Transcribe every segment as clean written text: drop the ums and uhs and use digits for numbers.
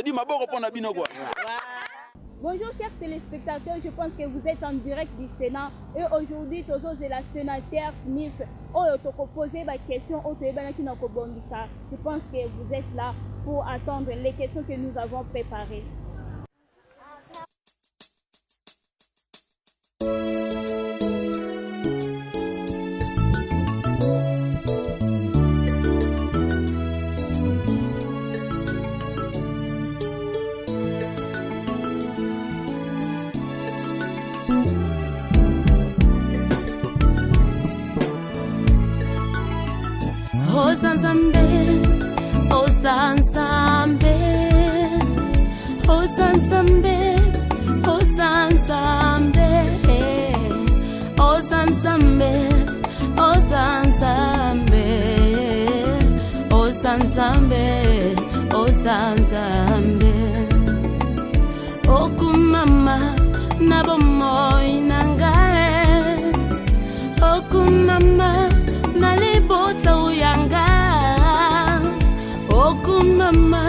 Ça dit, ma bonne répondre à Bino quoi. Bonjour chers téléspectateurs, je pense que vous êtes en direct du Sénat et aujourd'hui, c'est la sénateur Smith. Je poser ma question au Je pense que vous êtes là pour attendre les questions que nous avons préparées. Osanzambe, Osanzambe, Osanzambe, Osanzambe, Osanzambe, Osanzambe, Osanzambe, Osanzambe, Okumama, Nabomoy Nangae, Okumama. Nalibota uyanga Okumama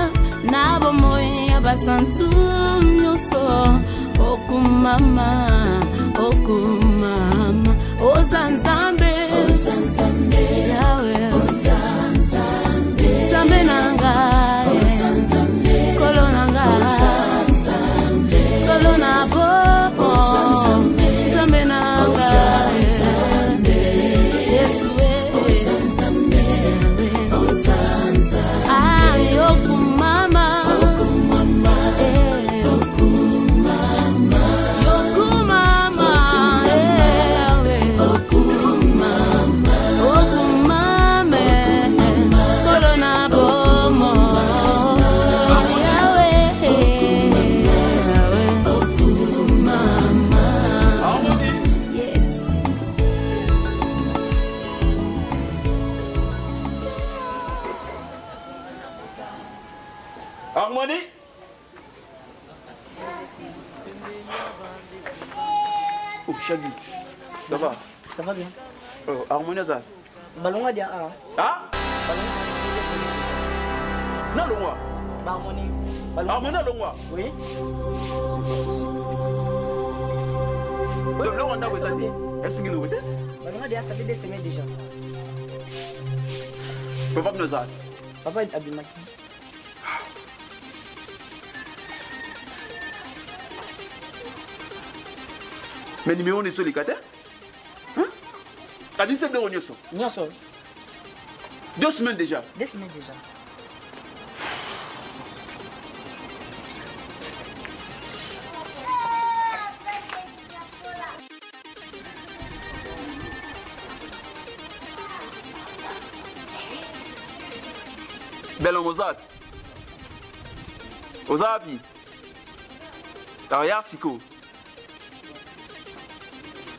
Nabomoy abasantu nyoso Okumama Okumama Ozanzambe Ozanzambe Yahweh Ozanzambe Zambe nanga Ozanzambe Kolo nanga Ozanzambe Kolo nabo Ozanzambe Zambe nanga Harmonie. Oh, Chagui. Ça va? Ça va bien. Oh, Harmonie, ça. Ballon à dia. Ah? Non, le roi. Harmonie. Harmonie, le roi. Oui. Le roi, on a dit. Est-ce que nous êtes? Ballon à dia, ça fait des semaines déjà. Papa nous a. Papa est abimaki. Mais numéro on est sur les quatre. Hein? T'as dit c'est de Onyoso. Nyoso. 2 semaines déjà. 2 semaines déjà. Belle Mozart. Ozapi. Regarde Siko.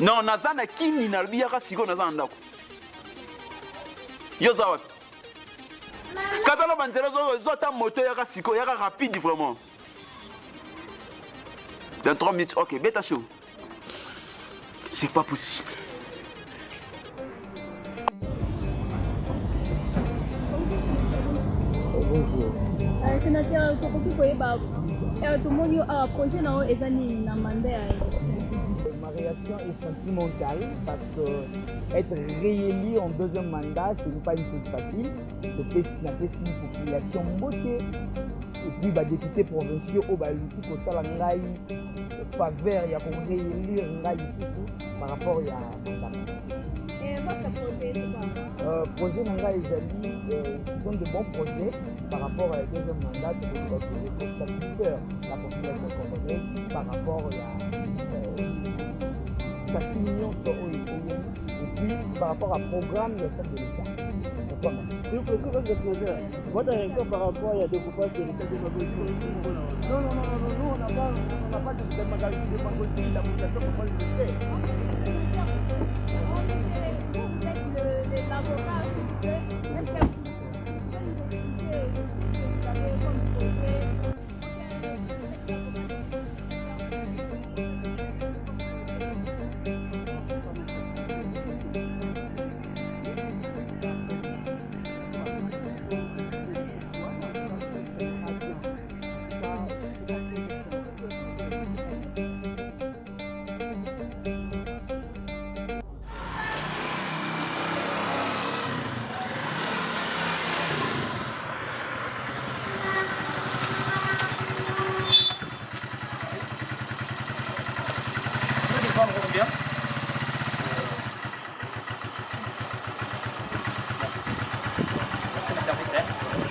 Non, nazana kini na biaka Siko nazana ndako. Yo zawa. Katalo bantelo zota moto yaka Siko yaka rapide vraiment. Dans 3 minutes, ok, bêta chaud. C'est pas possible. Sénateur, tout le monde a projet na mandat. Ma réaction est sentimentale parce que être réélu en 2e mandat, ce n'est pas une chose facile. C'est une population montée. Et puis, député provinciaux au Baluki pour ça, faveur, il y a pour réélire par rapport à mandat. Et votre projet, c'est quoi? Projet Nanga et Zali sont de bons projets par rapport à 2e mandat pour satisfaire la population congolaise par rapport à 6 millions d'euros et puis par rapport à programme de chef de l'État. Votre réaction par rapport à découpage de l'État de Non, nous on n'a pas de démagogie, la population ne peut pas le faire.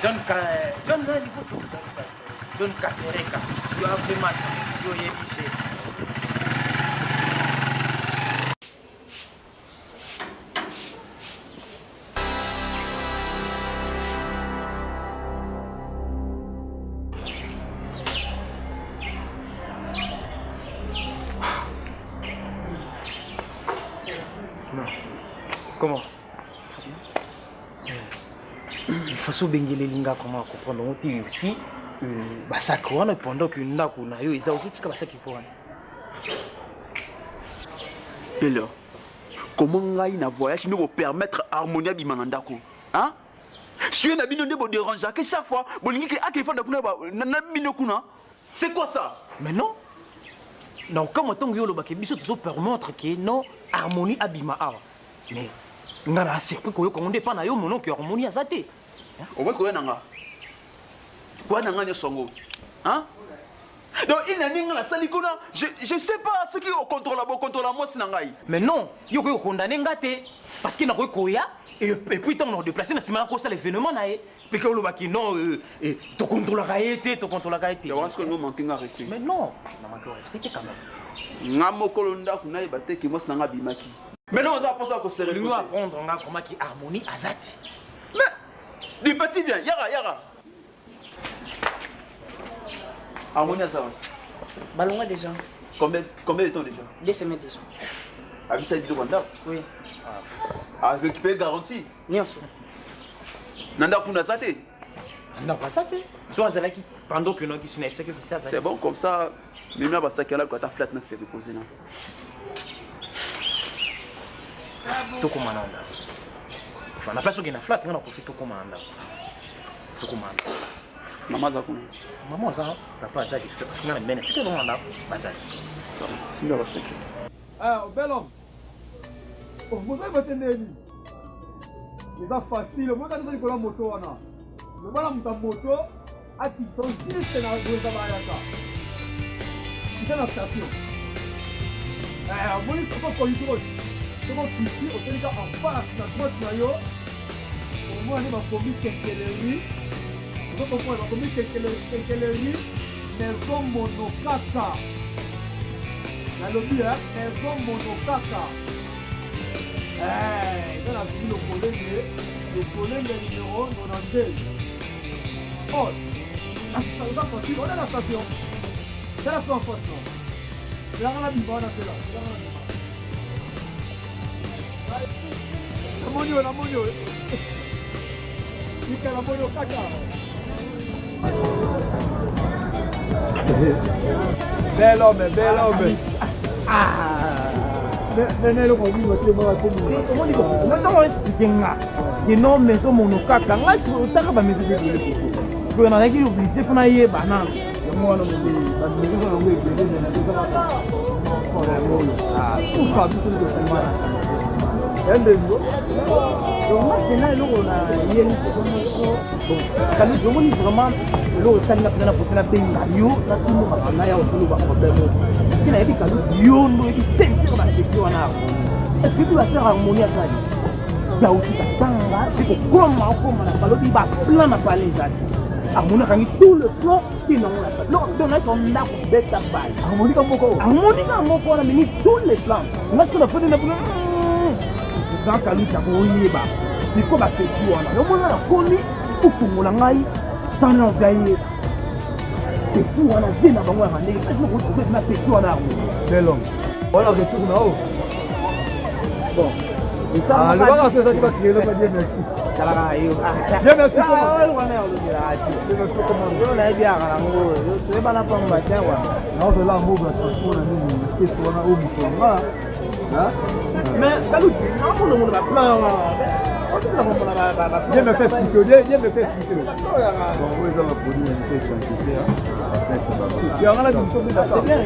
John Kasereka. You are famous. You are épicé. Comment? Il faut se baigner les lingas comment comprendre aussi basakwana pendant que ndako na yo eza aussi tika basaki pour Pelo, comment ngai na voyage ne vous permettre harmonia bimanandako hein? Si na bino ne bo déranger que chaque fois bolingi ke akefanda kuna na bino kuna. C'est quoi ça? Mais non. Non, comme tongo yo lo ba ke biso to permettre que non harmonie abima awa. Mais ngana surpris ko yo ko ndé pas na yo monon que harmonie azate. On va quoi nanga? Quoi nanga ne songo? Hein? Donc il n'a ni la salikona, je sais pas ce qui contrôle moi sinangai. Mais non, yo ko condamné ngate parce qu'il n'a ko koya et puis ton déplacé na sima ko ça l'événement na et puis que lo ba ki non to contrôle gaïté, to contrôle gaïté. Je pense que nous manquons à respect. Mais non, on manque respecter quand même. Ngamo kolonda kuna ibate ki moi sinanga bimaki. Mais non, on va pas ça ko sérieux. Nous apprendre nga comment qui harmonie azate. Mais du petit bien, yara. Harmonie azate. Balonga déjà. Combien de temps déjà? 2 semaines déjà. Abisa dit Rwanda? Oui. Ah, récupérer garantie. Nyonso. Nanda kuna zate. Non, pas ça. Soit Zalaki pendant que nous qui s'est fait ça. C'est bon comme ça. Mais même ça qui là quand ta flat n'a s'est reposé là. To commanda. On a pas ce qui na flat, on a profité to commanda. To commanda. Maman zakuna. Maman ça, papa ça qui fait parce que on a mené. Tu te demandes bazar. Ça, c'est bien ça. Ah, bel homme. Vous avez voté Nelly. C'est facile. Moi, quand je la moto, je vois la moto à qui sont juste dans le Zabayaka. C'est la station. Moi, je ne peux pas conduire. Je vais ici, au Sénégal, en face, dans le noyau. Pour moi, je vais commis quelques je comprends, je vais commis quelques maison monokata. Dans le lobby, maison monokata. Dans la ville, le collègue numéro 92. Oh, ça va continuer, on est à la station. C'est la fin en face, non? C'est là qu'on a mis, on a fait là. La monio. Il y a la monio caca. Bel homme. Mais le conduit va te voir. Comment dit comme ça? Non, c'est nga. Que non mais to monokaka. Nga ça ka ba me te dire. Ko na ki obligé fona ye banana. Moi non mais ba me ko ngwe bele na to ka ba. Ah, tout ça tout le monde. Endengo. Donc maintenant le na yeli ko quand nous demandons vraiment le ça n'a pas pour la pays yo ça tout le monde na ya au ba problème. Qui n'a été quand yo no qui tempo comme ça wana. Est-ce que tu vas faire harmonie avec ça? Ya aussi ta tanga, c'est que comment na balobi ba plan na palisation. Harmonie quand tout le plan qui non la. Non, donc on a ko beta ba. Harmonie comme moko na mini tous les plans. On a tout le fait na dans kalu ta ko yeba il faut battre tout wana yo mona komi ufungola ngai sana gaye et tout wana dina bango ya ndenge est-ce que vous pouvez mettre tout wana bel homme voilà que tout na haut bon et ça le va faire ça qui va créer le pas dire merci kala yo bien merci comment wana yo le dire comment yo la dia kala ngo yo se bana pa mbacha wana na zo la mboga transport na nini c'est tout wana au bitonga mais kalu on le monde va plein je me fais expliquer bon oui ça va produire une tête scientifique il y aura la c'est bien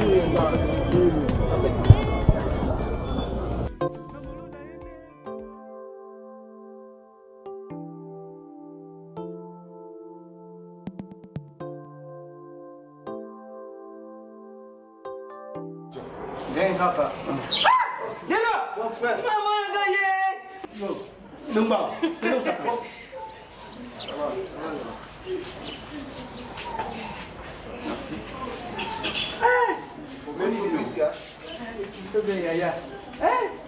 viens papa. Mon frère. Maman a gagné. Non. Oscar. Sobe yaya.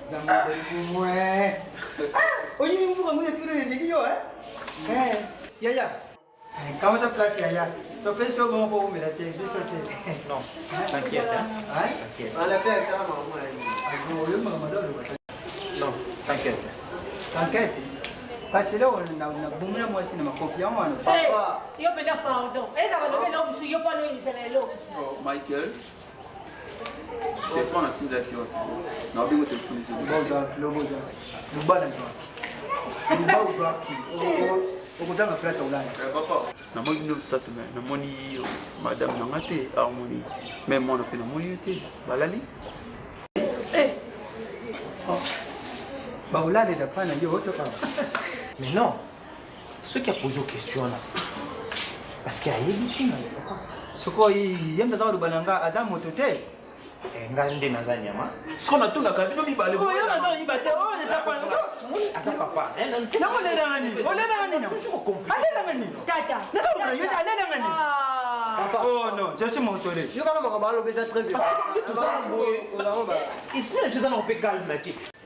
Zaman dari kumwe. Oye, ni bukan mulai turun ni yo Yaya. Kamu tak place yaya. Tu fais ça bon pour me la tête, je saute. Non, t'inquiète, hein. T'inquiète. On l'a fait quand maman. Non, t'inquiète. T'inquiète. Parce que là, on a boumé moi aussi, on m'a confié en moi. Papa. Yo peda pardon. Esa va lever l'homme, yo pas le l'homme. Michael. Téléphone à Tinda qui va. Non, bien au téléphone. Le bas là. Le bas où va qui. Au dans la place au là. Papa. Na moi nous ça te na moni madame Nangate harmonie. Même moi on a fait na moni été. Balali. Bah au là les pas na yo autre pas. Mais non, ceux qui a posé aux questions là, parce qu'il y a une ce quoi il y a besoin de bananga à moto te. Ngande na ganyama. Ce qu'on a tout na cabine mi balé. Oh yo na dans ibate oh les apana. Asa papa. Nako le dangani. O le dangani. Ale dangani. Tata. Nako le yo ale dangani. Oh non, je suis mon solé. Yo kana makabalo beza très bien. Tout ça il se fait ça on peut calmer.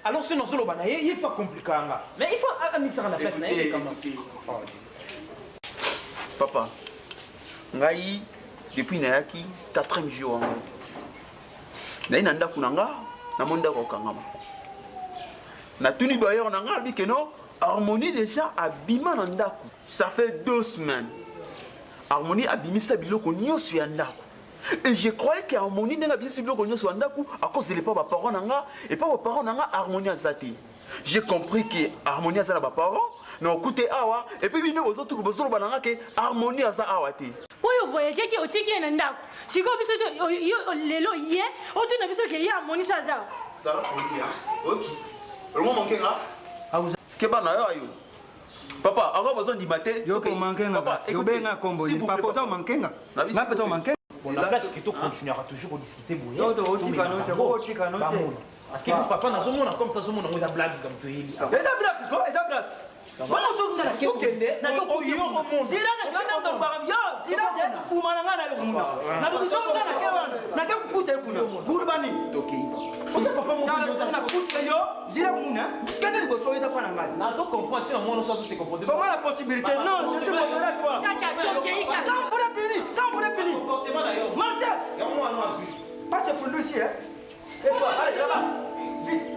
Alors sinon solo bana il faut compliquer mais il faut amener ça à la fête na Papa. Ngai depuis nayaki 4e jour ngo. Na ina ndako nanga na monda ko kangama. Na tuni bayer nanga bi keno harmonie déjà abima na ndako. Ça fait 2 semaines. Harmonie abimisa biloko nyonso ya ndako. Et je croyais que harmonie n'a bien ciblé qu'on soit ndaku à cause de pas parents nanga et pas parents nanga harmonie azati. J'ai compris que harmonie azala ba parents non écoutez awa et puis bino aux autres bozolo bananga que harmonie aza awati. Oyo voyager ki otiki na ndako. Siko biso lelo hier, otu na biso ke ya harmonie saza. Ça va pour dire. OK. Le moment manquera. Que bana yo ayo. Papa, encore besoin d'y mater. Yo ko manquenga. Yo benga kombo ni papa ça manquenga. Na pesa manquenga. La place qui continuera toujours à discuter bouillir. Parce que papa n'a jamais comme ça, on a blague comme tu dis. Les blagues, comment les blagues? Voilà, on a la question. Na ko yo mo mo. Zira na yo na to ba yo. Zira de ku mananga na yo muna. Na du so ngana ke wana. Na ke ku te kuna. Burbani. Tokiba. On papa mo na ku te yo. Zira muna. Kana go so ita pana ngani. Na so comprendre si on ça se comporter. Comment la possibilité? Non, je suis mon là toi. Quand pour la péri. Comportement d'ailleurs. Marcel. Et moi non. Passe pour lui ici hein. Et toi, allez là-bas. Vite.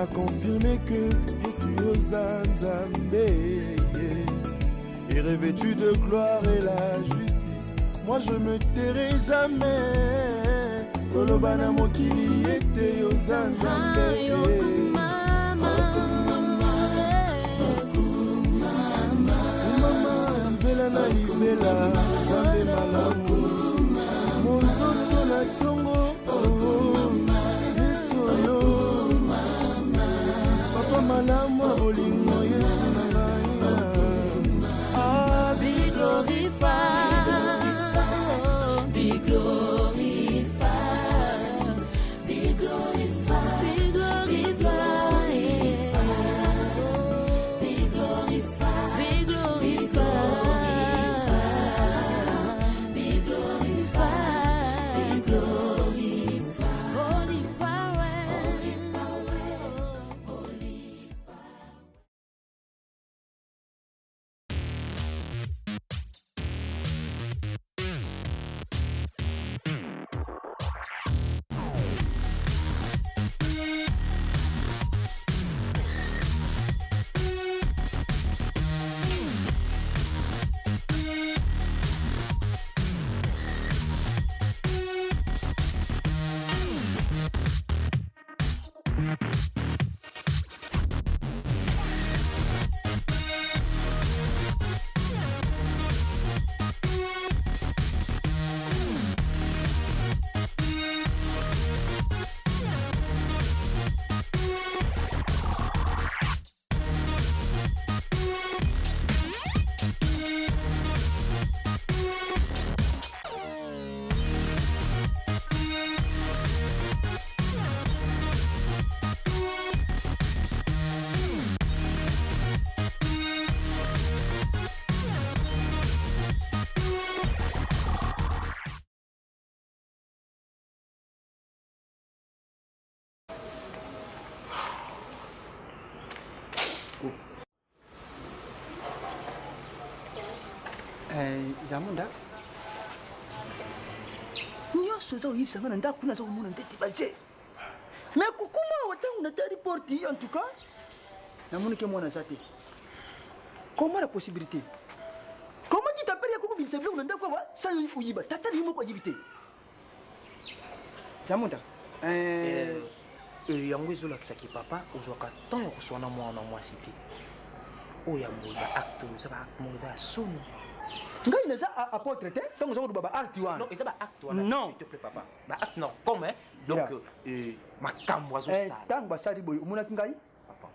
n'a confirmé que je suis aux Nzambe et revêtu de gloire et la justice. Moi je me tairai jamais. Kolobana mokili était aux Nzambe. Mama na libela Nzambe malamu monzoto na tongo malamu bolingo Yesu na ngai ah be glorified be glorified be glorified be glorified be glorified be glorified be glorified be Jamunda. Nyonso za oyebisa nga na ndako naza komona ndeti baze. Mais kukuma watangu na tari porti en tout cas. Namoni ke mwana za te. Comment la possibilité? Comment tu t'appelles Yakoko Binsabla ou Nanda quoi ça uyiba tata ni mo ko yibité. Jamunda. Yango ezolakisa ki papa ozwaka temps ya koswana mwana mwasi te. Oyo yango ba acte eza ba acte eza soni. Ngai naza apôtre te donc ozo ba acte wana. Non, eza ba acte wana. Non, s'il te plaît papa. Ba acte non comme hein. Donc makambo azo sala. Tango basali boy omona ngai. Papa.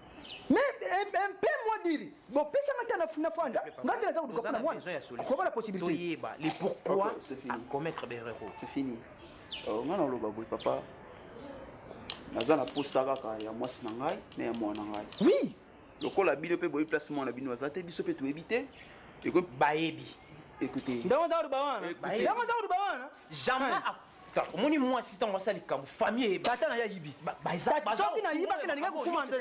Mais un peu moi dire. Bon pesa ngata na funa fanda. Ngata naza ko na mwana. Comment la possibilité? Toyeba les pourquoi commettre des erreurs. C'est fini. Ngana oloba boy papa. Naza na posa kaka ya mwasi na ngai na ya mwana ngai. Oui. Lokola bino pe boy placement na bino azate biso pe to ebité. Et comme baebi. Écoutez. Ndama za rubawana. Ndama za rubawana. Jamais omoni mwasi ntango asali likambo famille tata na ya yibi. Soki na yiba ke na linga kokumanda.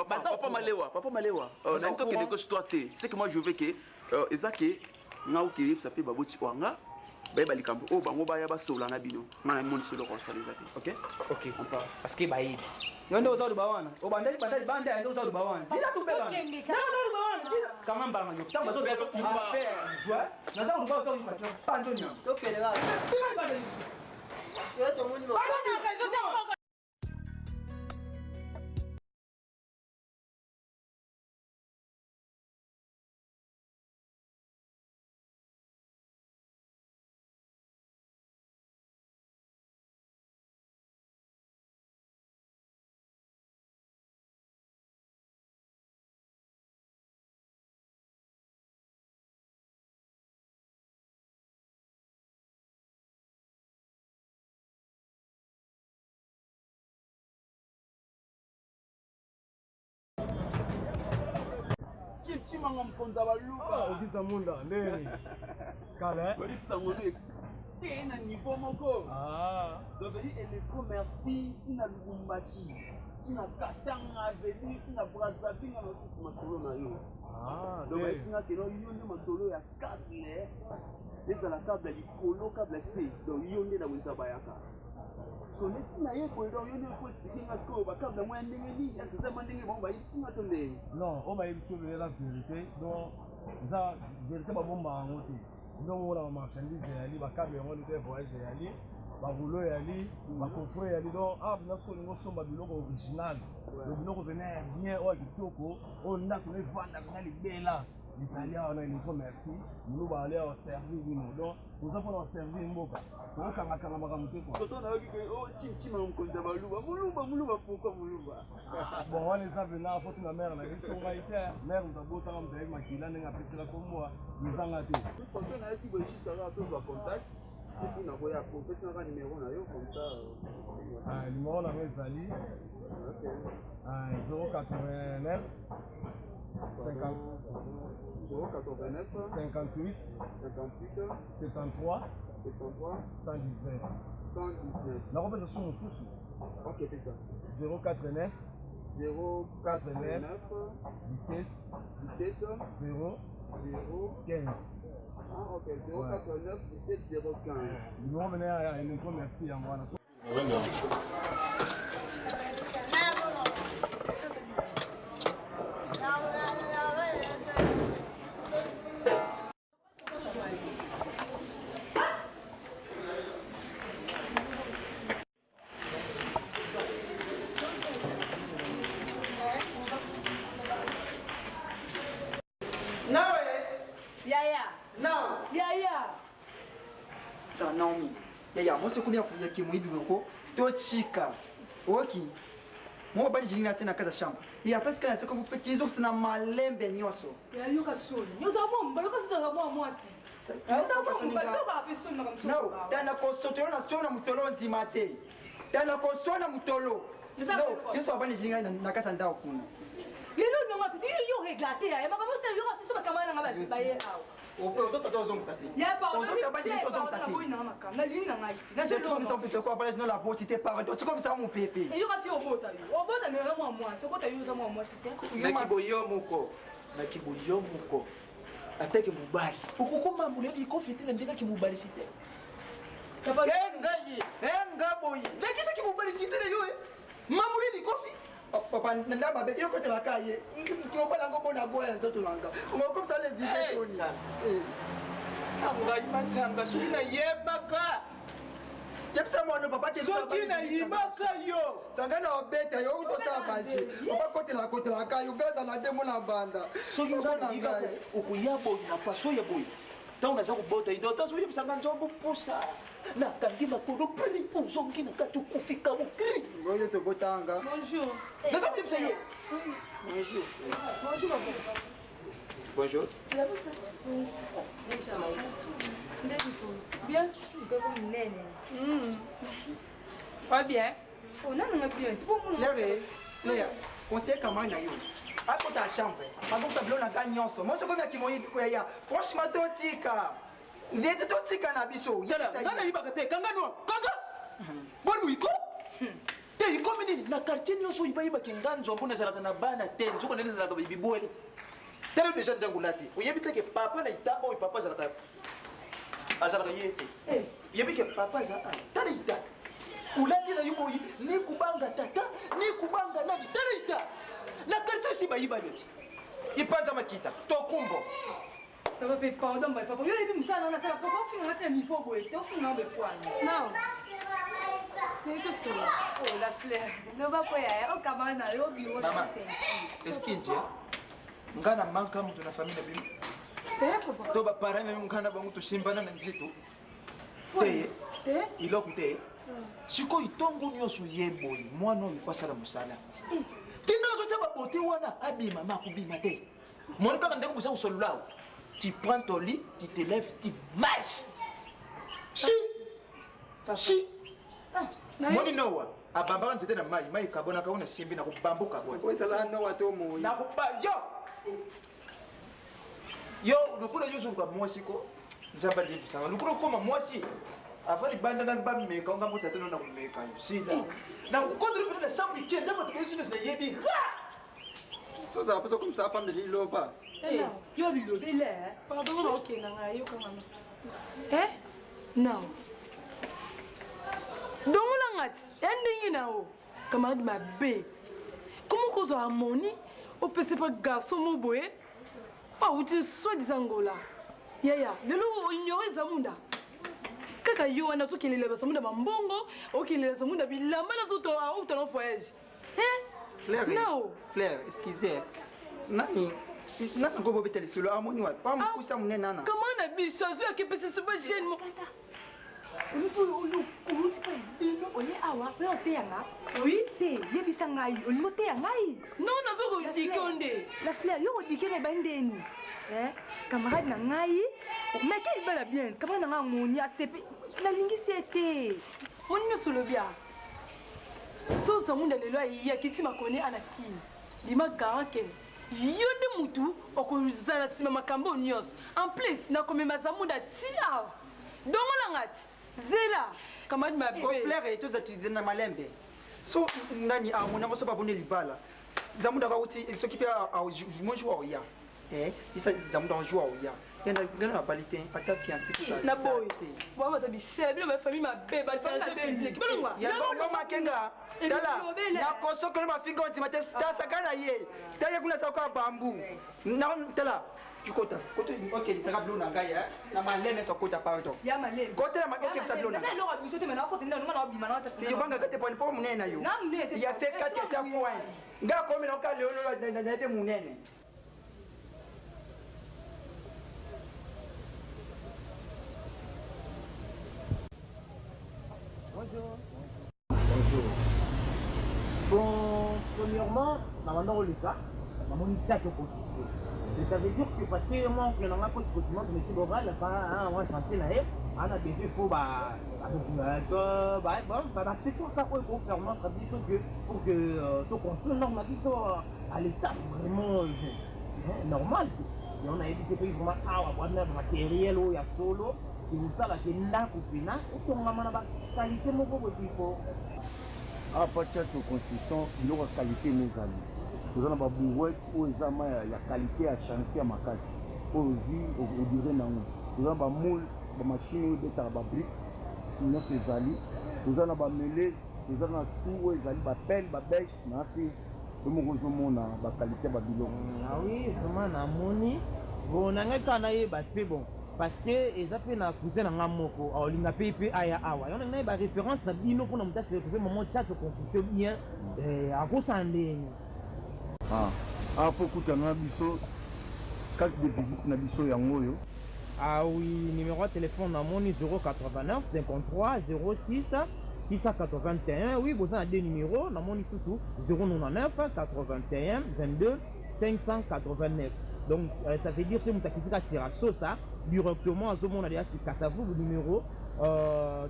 Papa Malewa, papa Malewa. Na nto ke négocie toi te. C'est que moi je veux que ezake nga oké ça peut baboti wanga. Ba likambo o bango ba ya ba sola na bino. Ngana moni solo ko sala ezake. OK? OK. Parce que baebi. Ndo za rubawana. O bandeli bandeli banda ndo za rubawana. Sina tu beba. Ndo za rubawana. Kama mbanga nyo. Tamba zo beto. Na za rubawana to yipa. Pando nya. To kelela. Chimanga mkonza baluka okisa munda ndeni kala polisa ngone tena niveau moko donc il est commerci ina Lubumbashi ina Katanga veni ina Brazzaville na masolo na yo donc ina keno yonde masolo ya câble eza la câble likolo câble C donc yonde na weza bayaka so netina ye ko ndo yonde ko tikinga ko ba câble mo ndenge ni asa mandenge ba ba yitinga to ndenge non on va y trouver la vérité donc za vérité ba bomba ngote donc on a marchandise yali ba câble ngo ndé voyage yali ba rouleau yali ba coffret yali donc na so ngo somba biloko original le biloko venait bien au kitoko on a ko vendre na libela l'Italia on a une commerce nous va aller au service nous donc nous avons servir mboka on kanga kanga makamute quoi toto na yoki o chimchima mkonza baluba muluba pourquoi muluba bon on les a venu à faute na mère na biso ngaite mère ndabota ngam dai makila ninga petela ko moi nizanga te toto na yoki bo sala to ba contact c'est na koya ko petela ka numéro na yo comme ça numéro na ezali 089 50 089 58 73 119 la représentation au souci. Ok, c'est ça. 049 049 17 0 15. Ah, ok, 089 17 015. Nous revenons à une merci à moi. Naomi, yaya, moi c'est combien pour yaki mouibi boko, to chika, oki. Moi bani jini na tena kaza shamba. Et après ce qu'on a c'est comme petit ils ont c'est na malembe nyoso. Ya yoka soni. Nyoso mo, yoka sisa mo mwasi. Non, tana kosotolo na stona mutolo ndimate. Tana kosona mutolo. Non, yeso bani jini na kaza ndao kuna. Yelo no ngapisi yo reglate ya. Makambo se yo kasi so kamana ngaba sibaye awo. Ozo sa dozo msati. Ozo sa bali ozo msati. Na lini na ngai. Na je comme ça on peut quoi parler dans la beauté par tu comme ça mon pépé. Et yo kasi obota yo. Obota me moi moi. So bota yo za moi moi c'était. Na kiboyo muko. Na kiboyo muko. atake mubali ukukoma muledi kofitela ndika kimubali site enga boy ndakisa kimubali site yo mamuledi kofi papa ndaba be yo côté la caille ki obala ngo bona goya ntoto langa ngoko ça les idées toni anga imachanga suna yebaka yebisa mwana papa ke soki na yibaka yo tangana obeta yo uto sa baje papa côté la caille ugaza na demo na banda soki ngana yibaka ukuyabo na faso ya boy tant naza kubota ido taso yebisanga nzombo pusa na kangi makolo pri uzongi na katu kufika mukri ngoyo to botanga Bonjour. naza kuyebisa yo bonjour Bonjour, papa. bonjour Bien. Pas bien. on a bien lève Léa conseil comment na yo ako ta chambre ako sa blona ka nyonso mo soko maki moyi ko ya franchement totika ndete totika na biso yala ngana yibaka te kangano kanga bon wiko te iko minini na quartier nyonso yiba ke nganzo mbona zalaka na bana te nzoko nene zalaka bibwele tele déjà ndangulati uyebite ke papa na ita o papa zalaka azalaka yete yebike papa za tele ita ulati na yubo ni kubanga tata ni kubanga nani tele ita na quartier si bayiba yote ipanza makita tokumbo Papa, pardon, papa. Yo, il ça dans la salle. Papa, on finit à mi-faux, boy. Tu finis en quoi? Non. C'est que ça. Oh, la fleur. Ne va pas y aller. Oh, comment on a eu au bureau. Maman, est-ce qu'il dit ngana manka mtu na familia bibi? Papa. To ba parana yo ngana ba mtu simbana na nzito. Te? Iloko te. Siko itongo nyoso yeboy, mwana oyifasala musala. Tina zo taba bote wana abima makubima te. Monika ndeko busa usolulao. Tu prends ton lit, tu te lèves, tu marches. Si. Si. Moni noa. Abamba nzete na mai kabona kaona simbi na kubambuka bwana. ko sala noa to mo Na kuba yo. Yo, lukula yusu kwa mwasi ko. Njamba lipi sana. Lukula koma mwasi. Afali banda na bami meka nga mota tena na kumeka. Sida. Na kukontra pele na sambu weekend ndaba tukisina na yebi. so ça pas comme ça pas me lilo pas Yo, Bilo, il est. Pardon, ok, nanga, yo, comment? Non. Donc, on a dit, ending camarade ma bé. Comment qu'on a harmonie? On peut se pas garçon mon boy. Ah, ou tu sois des angola. Ya, le loup ignorer Zamunda. Kaka yo, on a tout qui est le Zamunda Mambongo, ok, le Zamunda Bilamba, la soto, à où t'en voyage. Non. Fleur, excusez. Nani nani ngobo beteli solo amoni wa pa mkusa munena na comment on a mis ça sur que c'est super gêne oui non nazo ko dikonde la fleur yo dikene bandeni camarade na ngai mais qui va la bien camarade na ngoni asepe na lingi sete on me solo bien so ça monde le loi ya kiti makoni anakini lima garanke yonde mutu okozala sima makambo nyos en plus na komema zamunda tia dongo langati zela kamadi mabe ko fleur et tous utilisés na malembe so nani amona ngo so ba bone libala zamunda ka uti s'occuper à monjo wa ya isa zamunda en joie ya ngana na balite ata fiancé na boy baba tabi seble ma famille mabe ba famille kibalongwa ya bongo makenga tala na koso ko ma fingo ti mate sta sakana ye taya kuna saka bambu na tala kikota koto okay ni saka blona ngaya na malene sokota pardon ya malene kote na makoke sa blona na lo biso te mena ko tenda ngana obima na ta yo banga kate poni po munene yo ya se kati ya point nga ko mena ka lelo na te munene. Bonjour. Bon, premièrement, maman Olika, maman Olika qui ça veut dire que parce que moi, on a pas de document, mais c'est bon, là, pas, moi, je pensais là, on a des il faut, bah, c'est pour ça qu'il faut faire moi, ça veut dire que, pour que, tout construire, normalement, à l'état, vraiment, normal. Et on a évité que vraiment, on va mettre matériel, il y a solo, et vous savez, c'est là, et on a qualité, mon beau, il faut. À partir de construction, il y a qualité mes amis. Nous avons besoin de la qualité à chantier à ma case. aujourd'hui au durée nango toza ba moule ba machine de ta ba brique sinon c'est zali toza na ba mêlée toza na tout ezali ba pelle ba bêche na fi comme vous mona ba qualité ba biloko ah oui vraiment na moni bon nanga kana ye ba c'est bon parce que eza pe na cousin na ngamoko olinga pe aya awa yona na ba référence na bino pour na muta se retrouver moment chat construction bien à cause andeni ah faut kutana biso carte de visite na biso yango yo. Ah oui, numéro de téléphone na moni 089 53 06 681. Oui, vous avez deux numéros, na moni surtout 099 81 22 589. Donc ça veut dire que vous avez sur ça directement à ce moment là sur Kasavu le numéro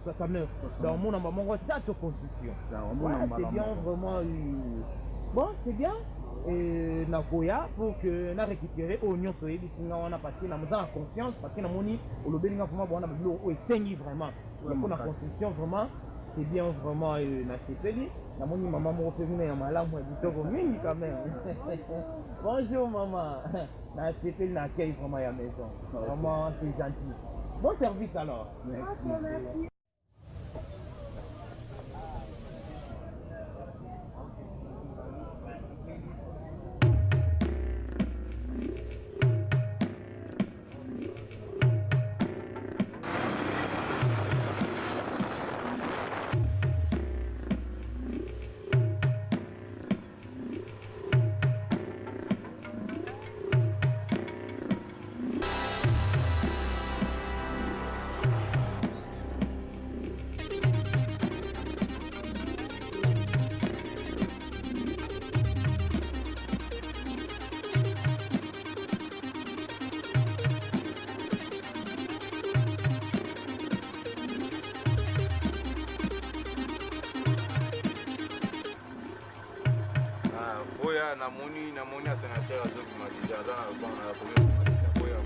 69. Donc mon number mon chat de construction. C'est bien vraiment bon, c'est bien. Et Nagoya pour que na récupérer oignon soyez bisinga wana parce que na mza confiance parce que na moni au lobelinga vraiment bon na bilo o esengi vraiment pour la construction vraiment c'est bien vraiment na sepeli na moni maman mo pemina ya malamu ya bitoko mingi quand même. Bonjour maman. Na sepeli na accueil vraiment ya maison vraiment c'est gentil. Bon service alors. Merci. namoni ya sénateur azokima déjà aza na problème boya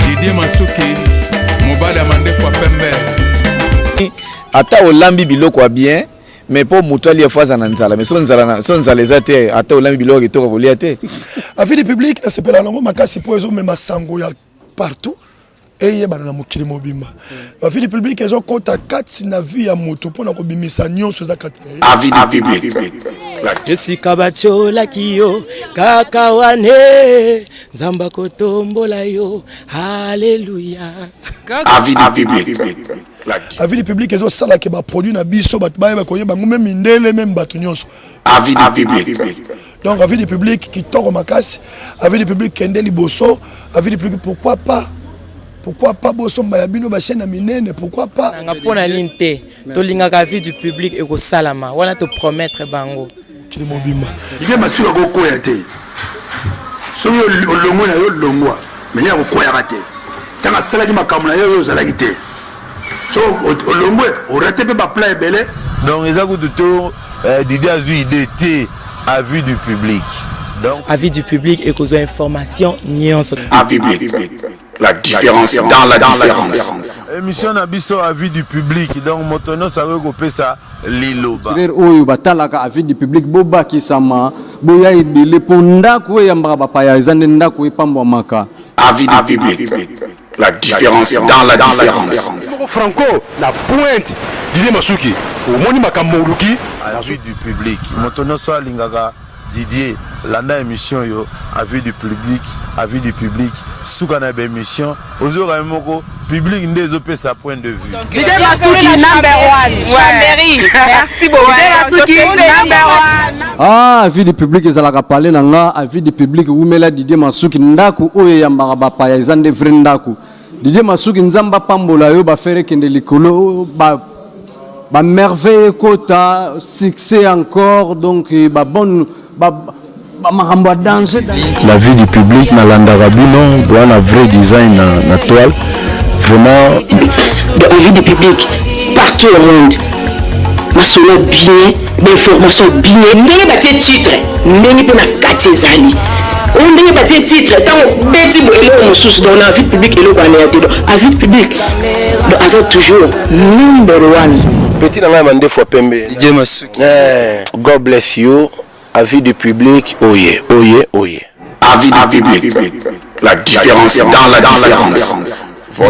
Didier Masuki mobali amande kwa pembe ata olambi biloko bien mais pour mutali fois na nzala mais son nzala ezate ata olambi biloko kitoko kolia te affaire public na sepela longo makasi po ezo mema sango ya partout eye bana na mokili mobimba affaire public ezo kota 4 na vie ya moto pona ko bimisa nyonso za 4 avis du public esika batiolaki yo kaka wane nzamba kotombola yo haleluya avis du public avis du public ezo sala ke ba produit na biso bat ba koyeba ngome mindele même bato nyonso avis du public donc avis du public qui toko makasi avis du public kende liboso avis du public pourquoi pas boso mbayabino ba chaîne minene pourquoi pas nga pona linte to lingaka avis du public eko salama wana te promettre bango kili mobima bien masuka ko koya te so yo longo na yo longwa mais ya ko koya rate tanga sala ki makamuna yo zalaki te so olongwe orate pe ba plan ebele donc eza ko tuto Didier azui idée te avis du public donc avis du public et cause information nyonso avis public la différence dans la différence émission na biso avis du public donc motono ça veut couper ça liloba c'est oyo batalaka avis du public boba kisama boya idile ponda ko yamba bapaya ezande ndako epambwa maka avis du public la différence dans la différence Franco la pointe Didier Masuki au moni makambo luki avis du public motono so lingaka Didier landa émission yo avis du public souka na ba émission ozora moko public ndezo pe sa point de vue Didier Masuki number 1 Chambéry merci beaucoup Didier Masuki number 1 avis du public ezalaka parler nanga avis du public umela Didier Masuki ndako oyo yambaka bapaya ezande vrai ndako Didier Masuki nzamba pambola yo ba faire kende likolo ba merveille kota succès encore donc ba bonne ba danger. La vie du public na landarabino doit un vrai design na toile vraiment la vie du public partout au monde. Masolo bien, l'information bien, ndenge batie titre, ndenge pe na kati zali. On ndenge batie titre, tant beti bo elo mosusu dans la vie publique elo kwa na tedo. La vie publique donc azo toujours number 1. Petit nanga mande fois pembe. Didier Masuki. God bless you. Avis du public, oye, oye, oye. Avis du public. La différence dans la différence.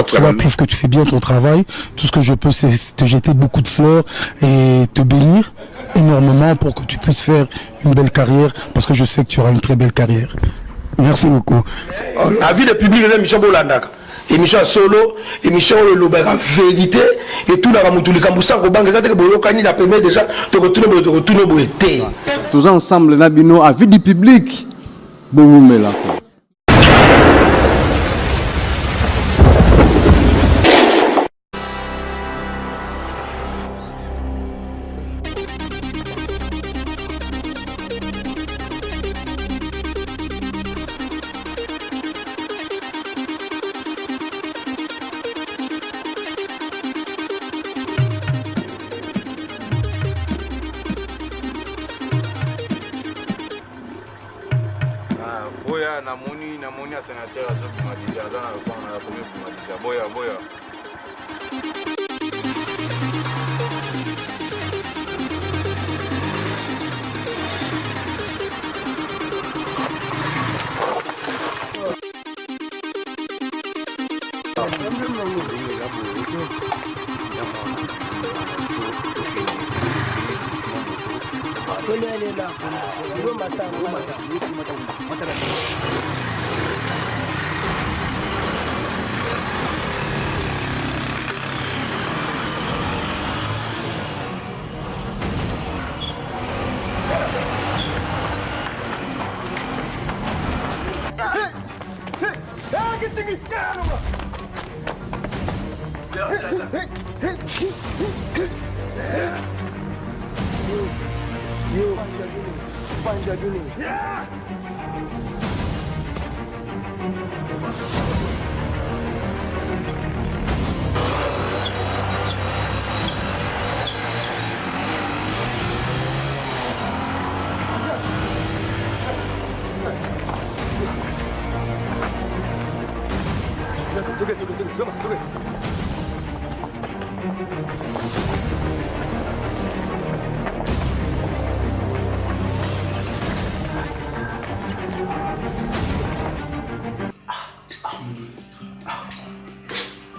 Cela prouve que tu fais bien ton travail. Tout ce que je peux, c'est te jeter beaucoup de fleurs et te bénir énormément pour que tu puisses faire une belle carrière, parce que je sais que tu auras une très belle carrière. Merci beaucoup. Avis du public, émission Bolandaka. Émission solo, émission le vérité et tout la ramutuli kambusa ko banga ça te boyo kani la permet déjà de retourner boité. Tous ensemble Nabino, avis du public. Boumela. namoni ya sénateur azokoma déjà aza na lokola na komi okoma déjà boya boya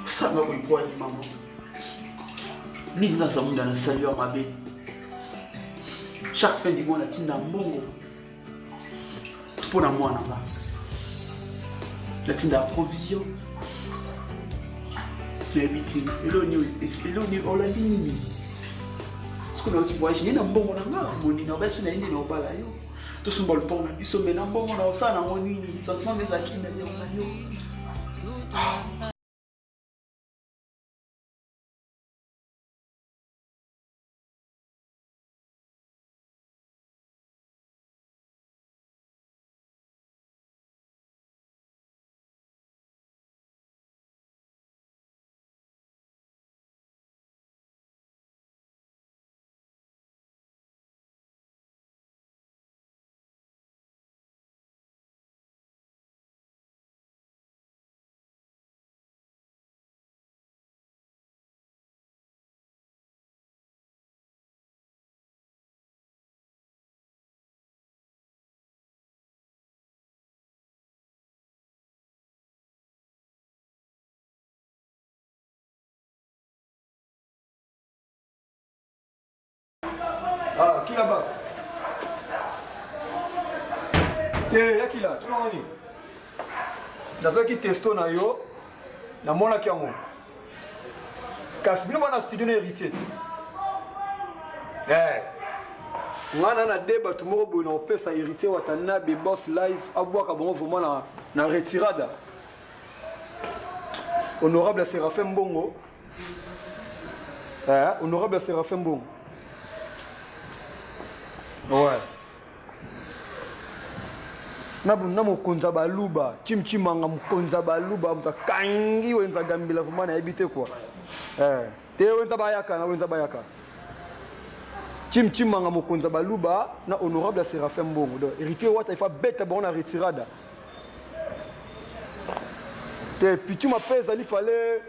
Sanga kuipwani mama. Nini naza munda na salut à ma belle. Chaque fin du mois na tinda mbongo. Pour na mwana ba. Na tinda provision. Mais biti eloni olandi nini. Parce que na tu voyage ni na mbongo na nga moni na baso na indi na obala yo. To sumba le pont na biso mais na mbongo na osana moni ni sentiment des acquis na yo. Ah, qui là-bas? Y'a qui là? Tu m'as dit? Dans qui testo na yo, na mona qui a mon. Kasbino va na studio na héritier. Ngana na débat tout moko bono pesa héritier watana be boss live abwaka bongo vraiment na retirada. Honorable Séraphin Mbongo. Honorable Séraphin Mbongo. Ouais. Na mokonza baluba chimchimanga mokonza baluba mutakangi wenza gambila kumana ebite kwa te wenza bayaka na wenza bayaka chimchimanga mokonza baluba na honorable Séraphin Mbongo donc héritier wata ifa beta bon na retirada te pichuma pesa il fallait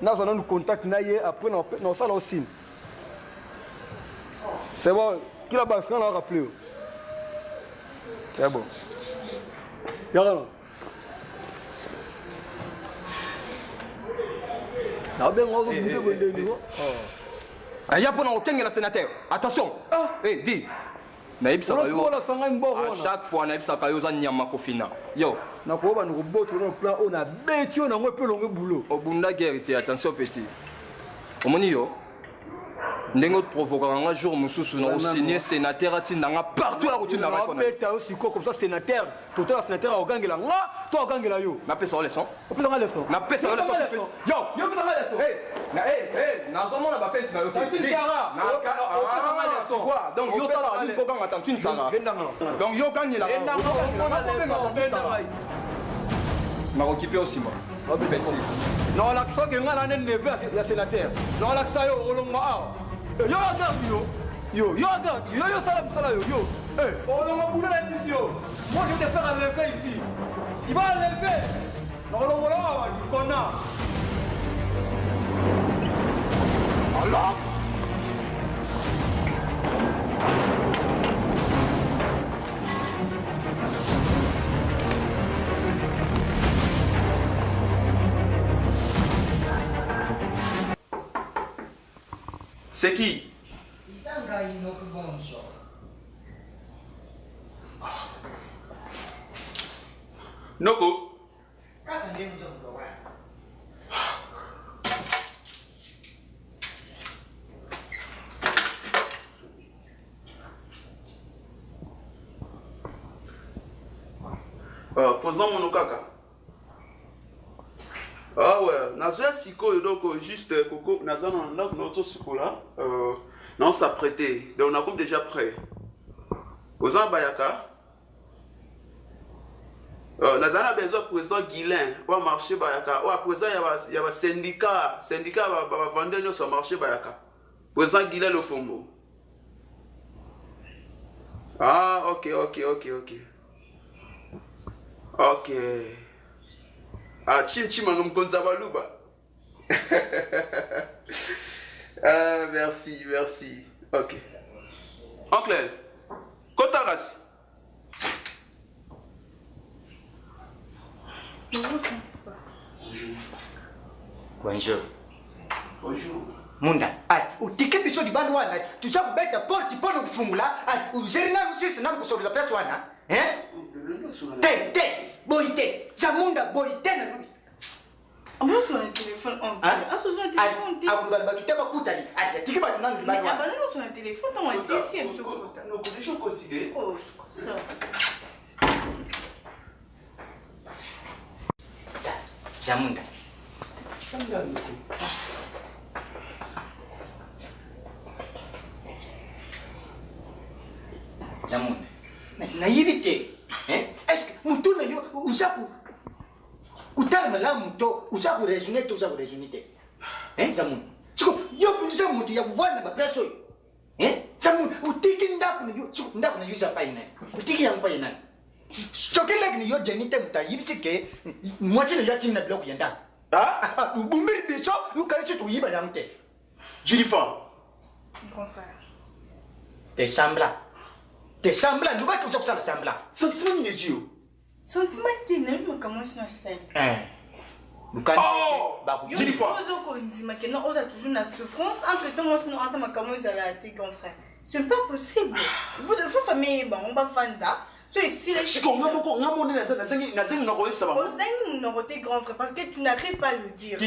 na zana nous contact na ye après na sala aussi c'est bon qui la base on a rappelé c'est bon. Regarde. Il y a pas aucun la sénateur. Attention. Eh, dis. Naïb Sakayo. À chaque fois, Naïb Sakayo za nyama kofina. Yo. Na ko ba no boto no plan on a beti on a ngwe pe longue boulot. Obunda guerre attention petit. Omoni yo. Ndenge provoquer un jour mususu na signer sénateur atinanga partout à routine na rakona. Beta aussi comme ça sénateur, total sénateur ogangela nga, to ogangela yo. Na pesa leçon. Pesa nga leçon. Na pesa leçon. Yo, yo pesa nga leçon. Na zomo na ba fence na yo. Na quoi? Donc yo sala ali ko kanga tantine sala. Donc yo gagner la. Na occupé aussi moi. Non l'accent que nga la neve ya sénateur. Non l'accent yo olonga. Yo regarde yo regarde yo sala yo on va bouler la mission. Moi je vais te faire enlever ici. Tu vas enlever. Non là connard. Allah. C'est qui? Noko. Président Monokaka. Ah ouais, nazoya siko donc juste coco nazana notre siko là non s'apprêter donc on a comme déjà prêt aux bayaka nazana besoin président Guilain au marché bayaka au président il y a syndicat va vendre sur marché bayaka président Guilain le Fombo. Ah OK. Ah, chim en mkonza baluba. Ah, merci. OK. Oncle, Kotaras. Bonjour. Munda. Utike biso di bana wana. Tuja kubeta porti pono kufungula. Uzerina lusisi na kusobela place wana. Te. Boite. Zamunda boite na lui. Amo sur un téléphone on. Ah sur un téléphone. Ah ba tu teba kutali. Tiki ba nan ba. Ah ba non sur un téléphone on ici un peu. Non, je continue. Oh, ça. Zamunda. Zamunda. Naivité. Est-ce que mutuna yo usaku kutalma la muto usaku raisonner to usaku raisonner Zamunda. Chiko yo punisa mutu ya kuvana ba preso yo. Zamunda utiki ndaku yo chiko ndaku na yuza paina. Utiki yang paina. Chokela ni yo jenite muta yibisike mwati na yakini na block yanda. Ubumbiri bicho ukarisi tu yiba yamte. Jennifer. Confrère. Te sembla, nous va que vous ça sembla. Sentiment les yeux. Sentiment qui n'est pas comment ça scène. Jennifer. On a toujours la souffrance. Entre temps, moi, nous avons commencé à la tête, grand frère. Ce n'est pas possible. Vous famille, on va faire ça. C'est ici les choses. Grand frère, parce que tu n'arrives pas à le dire.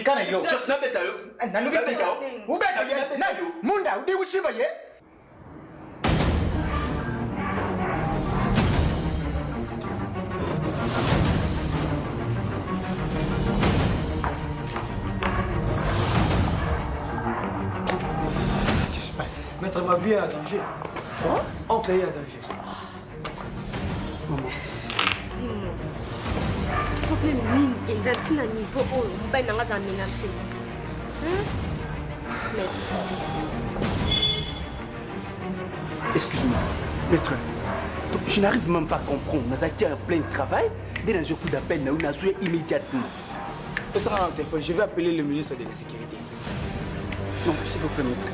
ma vie est en danger. Oncle est en danger. Maman. Dis-moi. Problème mine et là tu n'as niveau où on va n'a pas menacé. Excuse-moi, maître. Je n'arrive même pas à comprendre. Nous avons plein de travail. Dès dans un coup d'appel, nous avons joué immédiatement. Et ça va téléphone. Je vais appeler le ministre de la Sécurité. Non, s'il vous plaît, maître.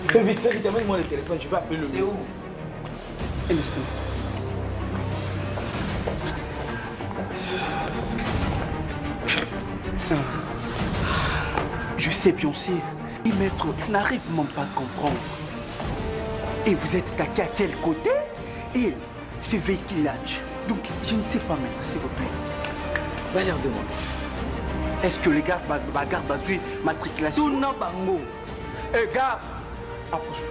Fais vite, amène-moi le téléphone. Je vais appeler le ministre. Un instant. Je sais, Beyoncé. Et maître, je n'arrive même pas à comprendre. Et vous êtes attaqué à quel côté? Et ce véhicule-là. Donc, je ne sais pas, maître, s'il vous plaît. Regarde-moi. Est-ce que les gars gardent la matriculation? Tout n'a pas mot. Eh, gars! Approche.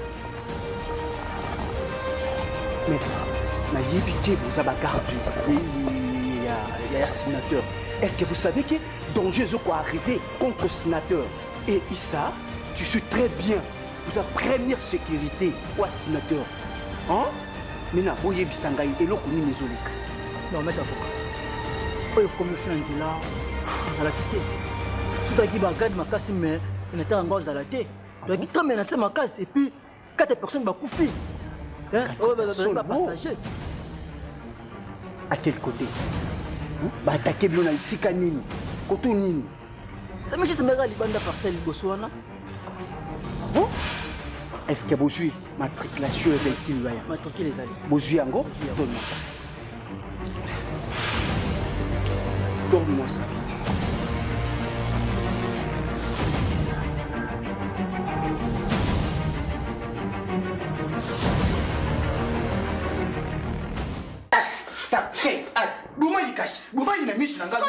Maître, n'a évité vous avez gardé. Il y a un sénateur. Est-ce que vous savez que danger est arrivé contre le sénateur? Et Issa, tu sais très bien, vous avez première sécurité au sénateur. Hein? Maintenant, vous avez vu Sangaï et l'autre nous les olèques. Non, maître avocat. Comme le fait là, vous allez quitter. Si tu as dit que ma casse, mais tu n'étais pas encore à la tête. Tu as dit que menacé ma casse et puis 4 personnes vont couper. Hein? On va passager. À quel côté? Bah attaquer bien ici canine. Côté nini? Ça me dit que c'est méga libanda parcelle Boswana. Bon? Est-ce que vous jouez matriculation et véhicule là? Matricule les alliés. Vous jouez en gros? Donne-moi ça. Donne-moi ça vite. Bouma il cache. Bouma il a mis sur la gare.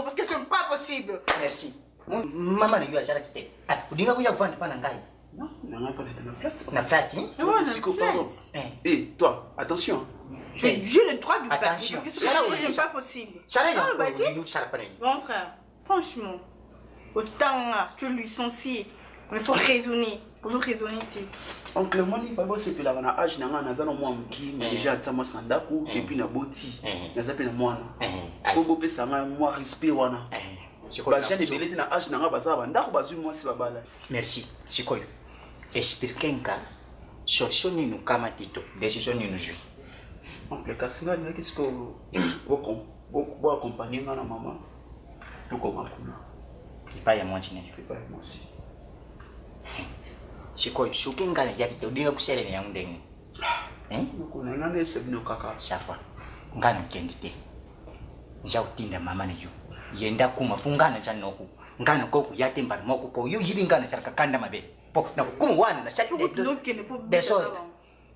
Parce que c'est pas possible. Merci. Maman n'a eu à jamais quitter. Vous dites que vous avez vendu pas dans non, on n'a pas de plate. On a plate, hein? Eh, toi, attention. J'ai le droit de attention. C'est pas possible. Bon frère, franchement, autant tu es licencié, mais il faut raisonner. Pour nous raisonner. Oncle, moi, il faut que la âge n'a pas moi qui mais déjà à moi sandaku et puis na boti. Na zape na moi. Faut bopé ça moi respect wana. Ba jeune belete na âge n'a pas bazaba ndako bazu moi si babala. Merci. Sikoyo. Expliquenka solution ni nous kama tito décision ni nous jouer. Oncle Kasinga ni qu'est-ce que vous accompagner na maman. Tout comme kuna. Qui pas ya moi tine. Qui pas moi aussi. Sikoyo shukinga ya tito dinga kusele ni yangu ndenge. Kuna ngane sebino kaka. Safa. Ngana kendite. Nja utinda mama na yo. Yenda kuma pungana cha noku. Ngana koku yate mbali moko po yo yibingana cha kakanda mabe. Po na kumwana na shati de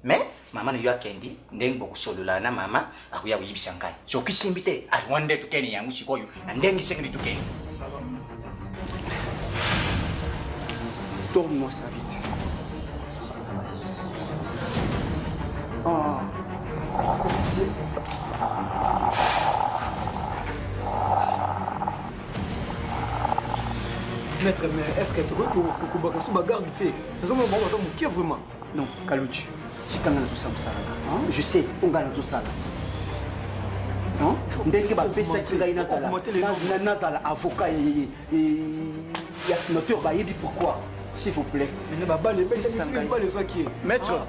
mais mama na yo akendi ndenge bokusolola na mama akuya kuyibisa ngai. So kisimbite at one day to keni yangu sikoyo na ndenge sekeni to keni. Tourne-moi ça vite. Maître, mais est-ce que tu vois que tu vas garder? Vraiment. Non, Kalouchi. Je sais, on gagne tout ça. Non? Dès que tu fais ça, avocat et sénateur, pourquoi? S'il vous plaît. Maître,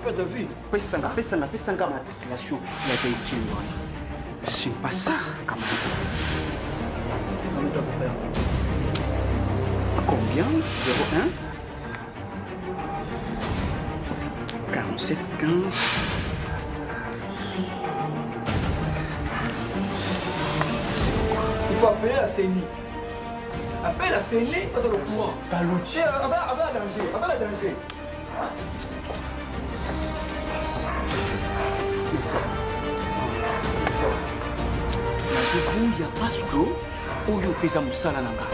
fais ça matriculation. C'est pas ça, quand même. Combien? 01 47 15. Il faut appeler la CENI. Appelle la CENI parce que le courant. Kalouchi. Avant la danger. Il n'y a pas sous l'eau. oyo pesa mosala na nga.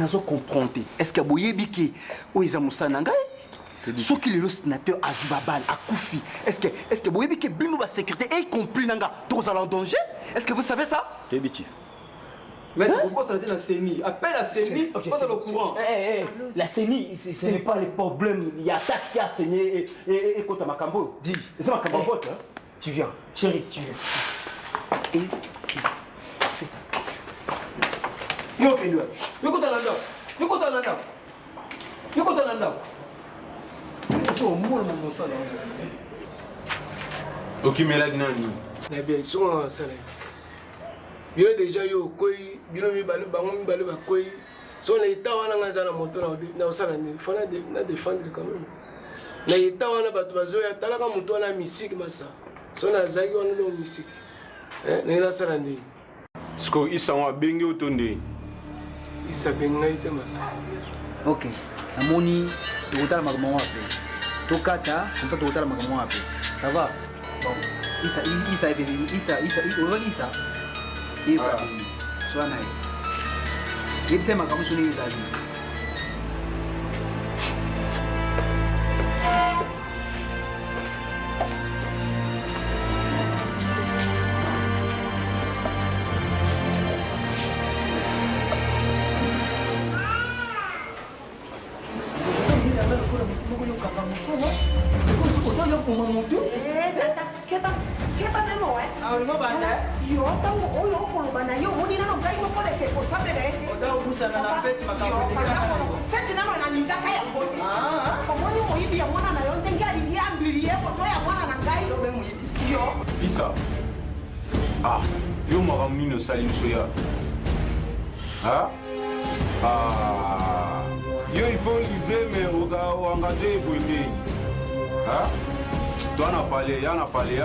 nazo comprendre. Est-ce que boyebi ki o iza musana ngai? Soki le sénateur Azubabal a Koufi. Est-ce que boyebi ki bino ba sécurité y compris nanga tous en danger? Est-ce que vous savez ça? Débitif. Mais tu proposes la CENI. Appelle la CENI, pas dans le courant. La CENI, ce n'est pas le problème. Il y a ta qui a saigné et quand tu as ma cambo. Dis, c'est ma cambo vote. Tu viens, chérie, tu viens. Et tu fais attention. Yo, Kenua. Yo, quand tu as l'anda. Yo, quand tu as l'anda. Yo, quand tu as l'anda. Ok, mais là, Gnani. Eh bien, ils sont en salaire. Bien déjà yo koi bien mi balu bango mi balu ba koi so na ita wana ngaza na moto na osala ni fona na défendre quand même na ita wana bato bazo ya talaka moto na musique masa so na zaki wana no musique na ina sala ndi sko isa wa bengi otonde isa benga ite masa. OK amoni tukutala makambo wapi tukata kumfa tukutala makambo wapi ça va bon isa il va soit naïf. Il sait ma comme sur les villages. Isa. Ah, yo maramni no salim soya. Ah? Ah. Yo il faut livrer mais au engagé pour aider. Ah? Toi n'a parlé, y'en a parlé.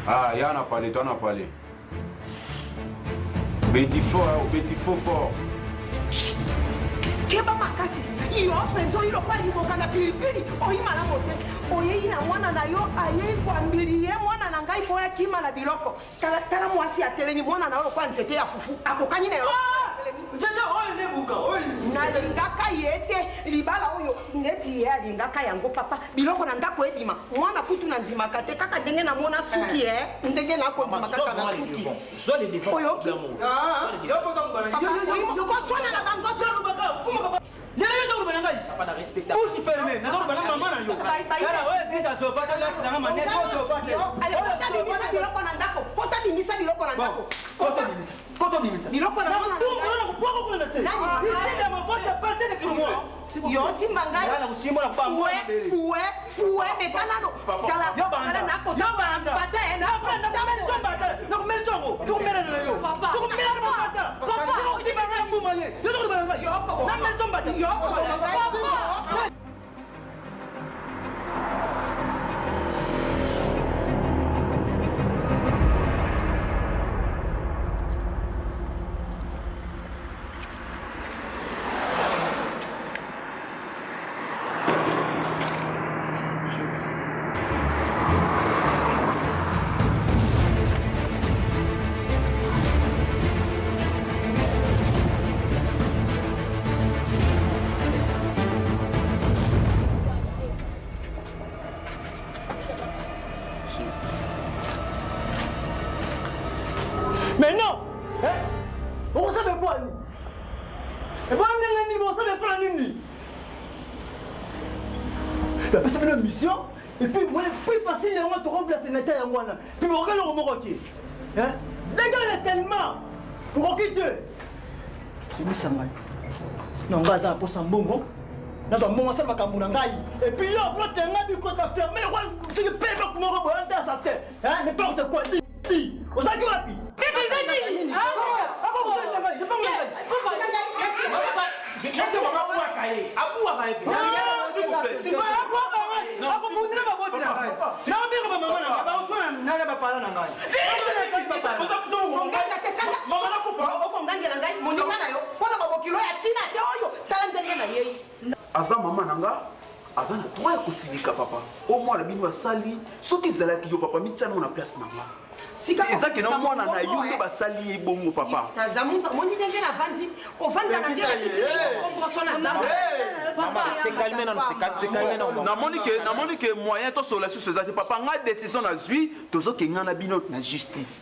Ah, y'en a parlé, toi n'a parlé. Petit fort. Keba makasi. Iyo penzo ilo kwa liboka na pilipili. Oyima na mote. Oyeyi na mwana na yo ayeyi kwa mbili mwana na ngai foya kima na biloko. Tala mwasi atelemi mwana na yo kwa nzete ya fufu. Akokani na yo. Nzete oyo nebuka. Na lingaka yete libala oyo ndeti ye alingaka yango papa. Biloko na ndako ebima. Mwana kutu na nzimaka te kaka ndenge na mona suki ndenge na ko nzimaka na suki. Soit les défenses d'amour. Yo poza ngwana. Yo ko swana na bangoto rubaka. Papa n'a respecté. Où tu fais le maman na yo. Kala ouais, ça se fait là na mané ko to fait. Allez, kota biloko na ndako. Kota bimisa biloko na ndako. Kota bimisa. Biloko na ndako. Tu pourquoi vous connaissez? C'est ma porte partie de sur moi. Yo simba ngai. Ala usimbo na kwa moi. Fouet bekanano. Kala. Yo bana nako. Yo bana pata na kwenda kumele chomba. Na kumele chombo. Tumele na yo. Papa. Tumele na papa. Papa. Yo tibana mbuma ye. Yo ndo bana yo. Na mbele chomba. Yo. Papa. Mais non! On savait pas ni. Et bon, on savait pas ni. La personne a une mission. Et puis, moi, le plus facile, c'est de remplacer le sénateur. Puis, on regarde le remorqué. Dès Regarde seulement. Pour quitter. C'est mis ça mal. Non, on va pour ça bongo. Dans un moment ça va comme et puis là, on va tenir côté fermé. Tu ne payes pas comment on va ça c'est. Hein, n'importe quoi. On s'en va. aza mama nanga aza na droit ya kosilika papa au moins la bino basali soki ezalaki yo papa mitiana na place nanga ezaki na mwana na yo nde basali ye bongo papa moni ndenge na vandi kovanda na ndenge namoni ke moyen tosola sur ezati papa nga décision na zwi tozokenga na bino na justice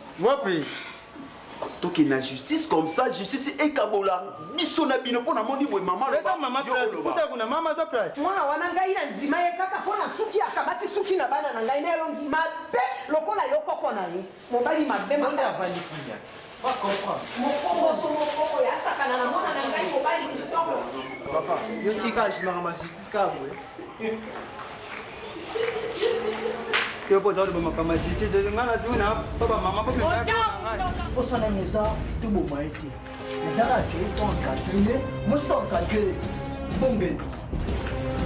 toke na justice comme ça justice ekabola biso na bino mpona moni boye mama mwana wana ngai na ndima ye kaka mpona suki akabati suki na bana na ngai na elongi mabe lokola yo koko na ye mobali mabe mokoko yasakana na mwana na ngai mobali kitoko papa yo tika jimaka ma justice ka boye yo po jalo mama kama chiche je ngana tuna papa mama papa osana ngeza to boma ete ezala ke to encadrer moi je encadrer bonge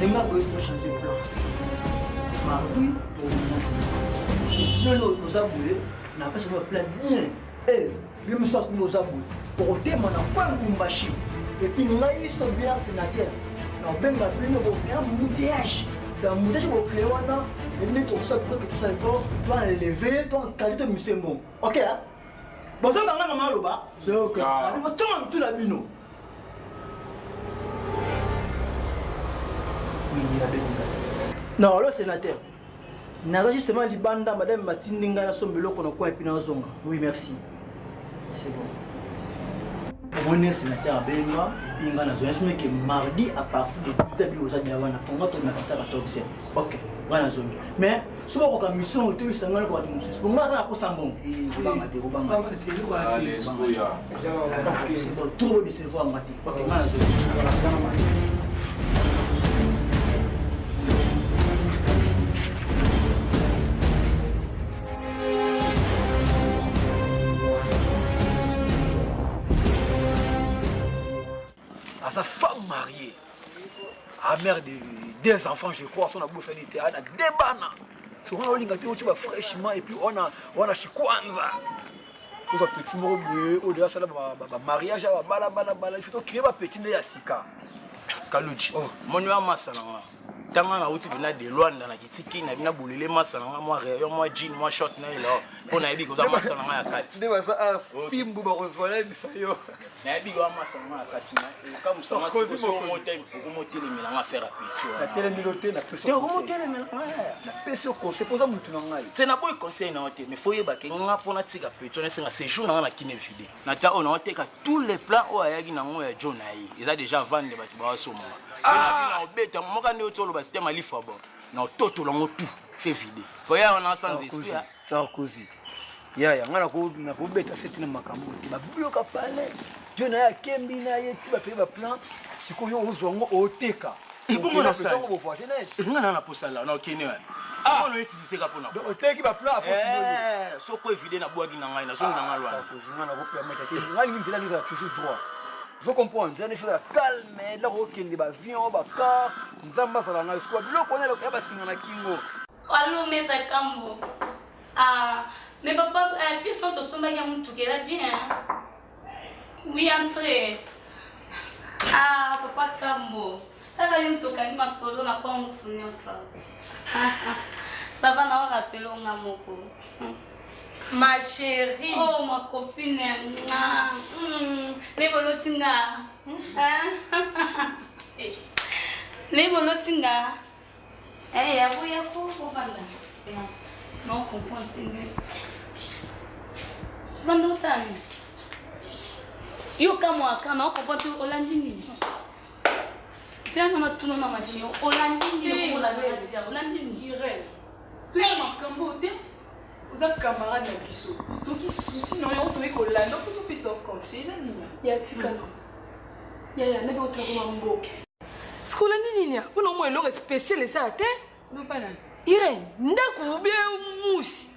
nenga boye to changer plan mardi to non nous avouer na pas sur plan bien lui me sort nous avouer pour tema na pas ngumbashi et puis nous là il sont bien sénateur na benga bien ko bien moudage dans moudage ko plewana et nous tout ça pour que tout ça doit lever doit qualité monsieur bon OK là bon ça quand maman loba c'est OK on va tout la bino oui il a benga non le sénateur n'a justement libanda madame Matindinga na sombelo kono kwa epina zonga oui merci c'est bon on est sénateur benga et puis ngana zonga que mardi à partir de 10h aux wana pour moi on a pas toxique OK wana zonga mais souvent quand mission to isangana kwa mususu pour moi ça pour sambon c'est bon trop de cerveau amati OK wana zonga à sa femme mariée, à mère de 2 enfants, je crois, son abou sanité, elle a 2 bana. Si on a un gâteau, tu vas fraîchement et puis on a chez Kwanza. On a petit mot, on a un mariage, il faut créer un petit nez à Sika. Kaluchi. Oh, mon nom est Massalanga. Tanga na uti bina de Luanda na kitiki na bina bulile Massalanga moi rayon moi jean moi short na ilo. On a bigo za Massalanga ya kati. Ndeba sa fimbu ba kozwala bisayo. Na bigo Massalanga ya kati na kama sama so motel pour motel milanga faire appétit. La télé miloté na peso. Te motel na peso conseil poza mutu na ngai. C'est na boy conseil na hotel mais faut yeba ke nga pona tika peto na singa séjour na na kine vide. Na ta on a teka tous les plans o ayaki na ngo ya Jonai. Ils a déjà vendu ba ba so mo. Na obeta mo ka ne otolo ba système ali fabo. Na toto longo tout fait vide. Ko ya on a sans esprit. Sarkozy. Ya ngana ko na ko beta setina makambo. Ba bloka pale. Jonai akembi na ye ti ba pe ba plan. Sikoyo ozongo oteka. Ibongo na ça. Ngana na posala na okene wa. Ah, on utilise ka pona. Oteki ba plan so ko vide na boagi na ngai na so na ngalwa. Ngana ko permettre que ngai ngi nzela ni toujours droit. Vous comprenez, vous allez faire calme, là où il y a des avions, des cars, des ambassadeurs, des squads, là où il y a des kingo. Allô, maître Kambo. Ah, mais papa, qui sont au sommet, il y a un tout qui est bien. Oui, entrez. Ah, papa Kambo. Ça va, il y a un tout qui est solo, on n'a pas un souvenir ça. Ça va, on rappelle, on a mon coup. Ma chérie. Oh, ma copine. Mais bolotinga. Mais bolotinga. Eh, ya faut vanda. Non, comprends pas. Vanda tani. Yo kama on comprend tout Olandini. Bien na tuna na machine. Olandini ko la tia. Olandini girel. Tu es ma kambote. Vous êtes camarade de Bissot. Donc, il soucie, non, il y a un truc au land. Donc, vous faites son conseil. Il y a Tikano. Il y a un autre mango. Ce qu'on a dit, vous n'avez pas le spécial, ça a été. Irène, ndaku bien mousse.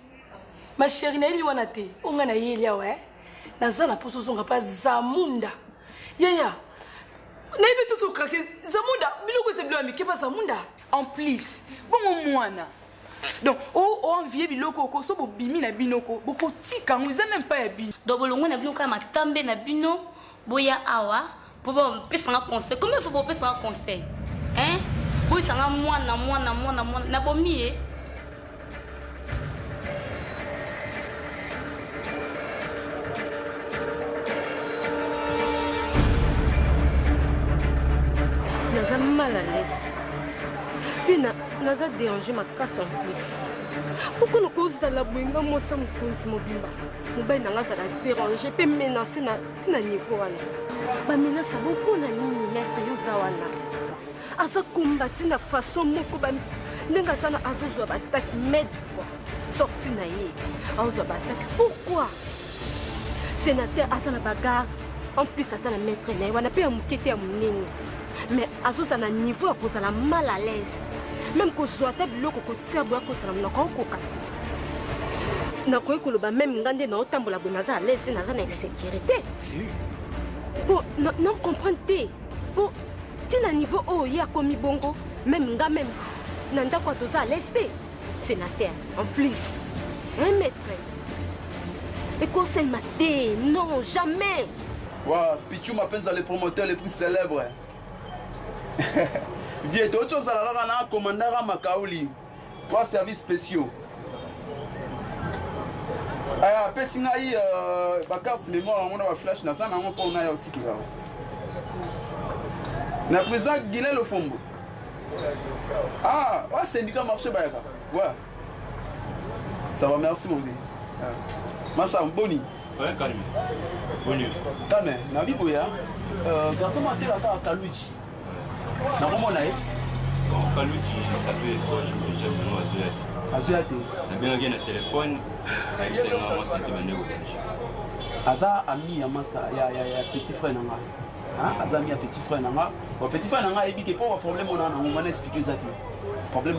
Ma chérie, n'a pas été. On a eu là, ouais. Dans la poste, on n'a pas Zamunda. Yaya. N'a pas tout ce craqué. Zamunda. Biloko c'est bleu, mais qu'est-ce que Zamunda? En plus, bon, moi, donc, on vient biloko ko so bo bimi na binoko boko tika ngo za même pas bi donc bolongo na bino ka matambe na bino boya awa pour pesa nga conseil comment faut bo pesa nga conseil hein boy sanga mwana na bomi naza mal à l'aise puis naza déranger ma casse en plus pourquoi nous cause dans la boinga moi ça me compte mobimba mobile nanga ça la déranger puis menacer na tina niveau wana ba menace beaucoup na nini maître yoza wana asa combattre na façon moko ba nenga sana azozo ba attaque med quoi sorti na ye azozo ba attaque pourquoi sénateur asa na bagarre en plus asa na maître na wana pe amukete ya munene mais azoza na niveau à cause la mal à l'aise même que soit biloko ko tia boya ko tsala monoko okoka na koyi koloba même ngande na otambola boye naza à l'aise naza na insécurité bon non comprendre te bon tina niveau oyo ye akomi bongo même nga même na ndako ya toza à l'aise te sénateur en plus un maître et conseil maté non jamais wa Pichu mapenza les promoteurs les plus célèbres vieux autre chose à la commandant à Makaouli trois services spéciaux pesingai ba carte mémoire on a flash na ça na on pas on a au ticket na président Guilin le Fombo ah ouais syndicat marché bayaka ouais ça va merci mon gars massa boni ouais calme boni calme na biboya garçon maté la Kaluji na comment on a Kaluji ça fait 3 jours déjà vraiment Azuate na bien gagné le téléphone avec ça moi ça demande au danger aza ami ya master ya petit frère nanga hein aza ami ya petit frère nanga au petit frère nanga ebi ke pour problème on a na on va expliquer ça problème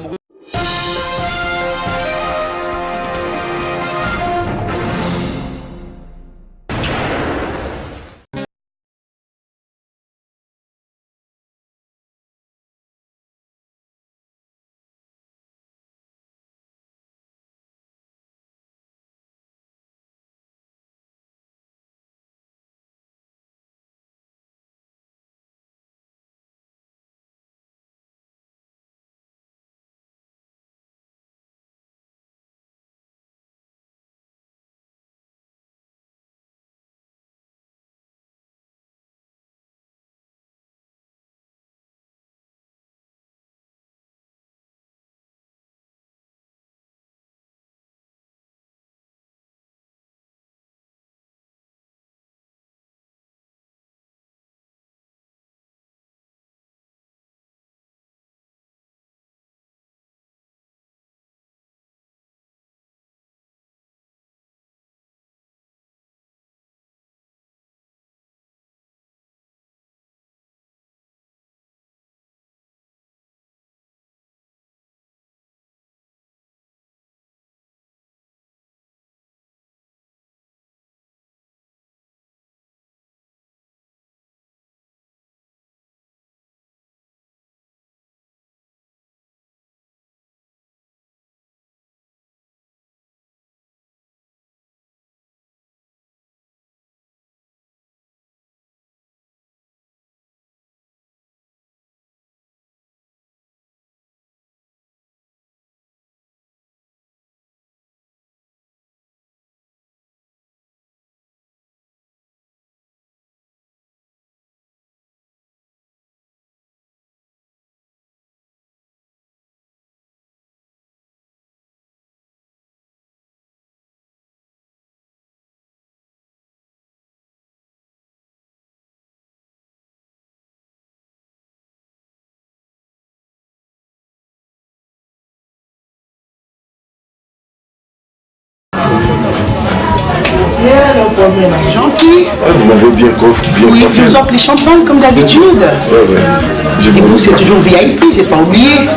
Il y a un problème. Gentil. Vous m'avez bien coffre. Oui, je vous offre les champagnes comme d'habitude. Ouais. Et vous, c'est toujours VIP, j'ai pas oublié.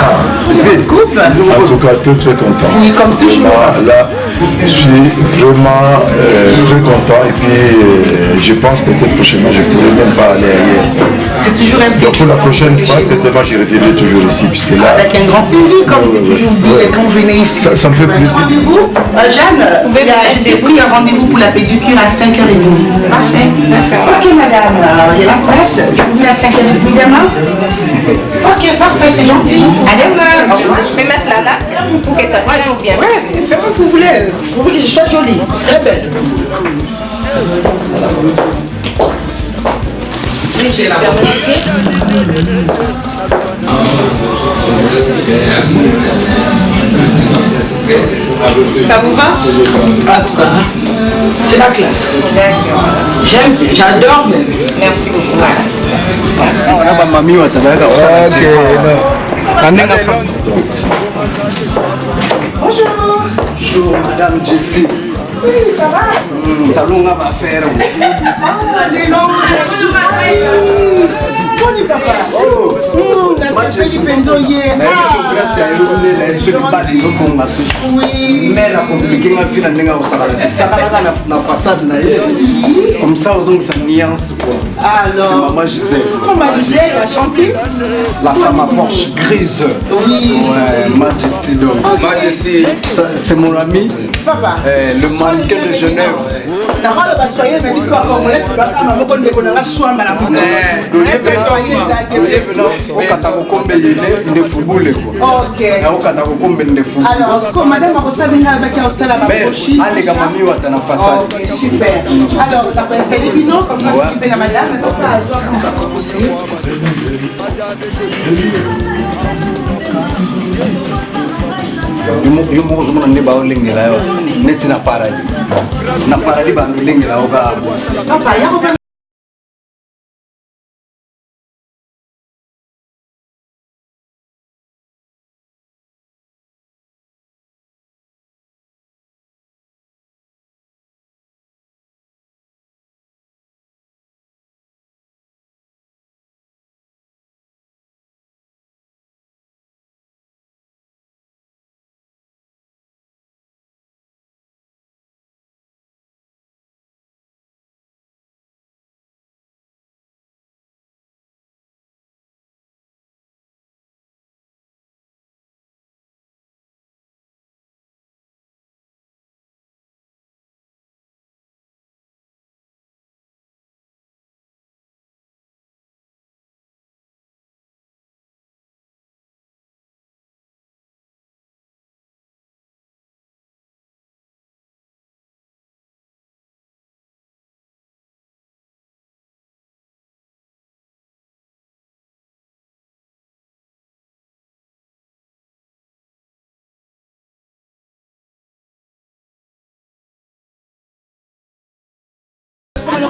Vous êtes couple. En tout cas, très content. Oui, comme toujours. Là, je suis vraiment très content. Et puis, je pense peut-être prochainement, je ne pourrai même pas aller ailleurs. C'est toujours un plaisir. Donc, pour la prochaine fois, certainement, je reviendrai toujours ici. Puisque là, avec un grand plaisir, comme vous toujours dit, quand vous venez ici. Ça me fait plaisir. Rendez-vous Jeanne, j'ai pris un rendez-vous pour la pédicure à 5h30. Parfait. D'accord. Ok, madame, il y a la place. Je vous mets à 5h30 demain. Ok, parfait, c'est gentil. Allez, je vais mettre là pour que ça soit bien. Ouais, faites comme vous voulez. Vous voulez que je sois jolie. Très belle. Ça vous va? En tout cas, c'est la classe. J'aime, j'adore même. Merci beaucoup. Bonjour. Bonjour, Madame Jessie. Oui, ça va? Talon va faire. Ah, dis donc, bonjour. Bonjour, papa. Oh, la semaine du pendo hier. Oui. Mais la compliquée m'a fait la néga au salon. Ça va na façade na comme ça aux ongles ça nuance quoi. Alors. Maman Gisèle. Maman Gisèle a chanté. La femme à Porsche grise. Oui. Ouais, Majesty donc. Majesty, c'est mon ami. Papa. Le mannequin de Genève. D'abord le basoyer mais puisque congolais tu vas pas maman qu'on déconne la soie mais la moto. Ok. Alors, ce que madame a reçu avec un salam à Bochi. Ok, super. Alors, tu as installé du nom comme ça, s'occuper la madame, mais pas à voir comment ça va pousser. Yo mo zo mona ne ba o lengela yo neti na paradis ba lengela o ga papa ya ko